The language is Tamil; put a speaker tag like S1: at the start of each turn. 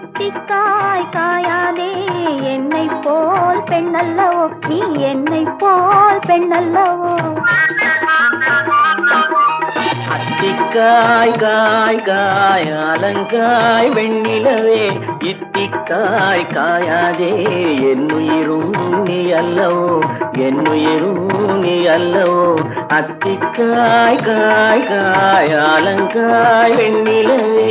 S1: இத்திக்காய் காயாதே என்னை போல் பெண்ணல்லவோ நீ என்னை போல் பெண்ணல்லவோ
S2: அத்திக்காய் காய் காய் அலங்காய் வெண்ணிலவே இத்திக்காய் காயாதே என்னுயிரும் நீ அல்லவோ என்னுயிரும் நீ அல்லவோ அத்திக்காய் காய் காய் அலங்காய் வெண்ணிலவே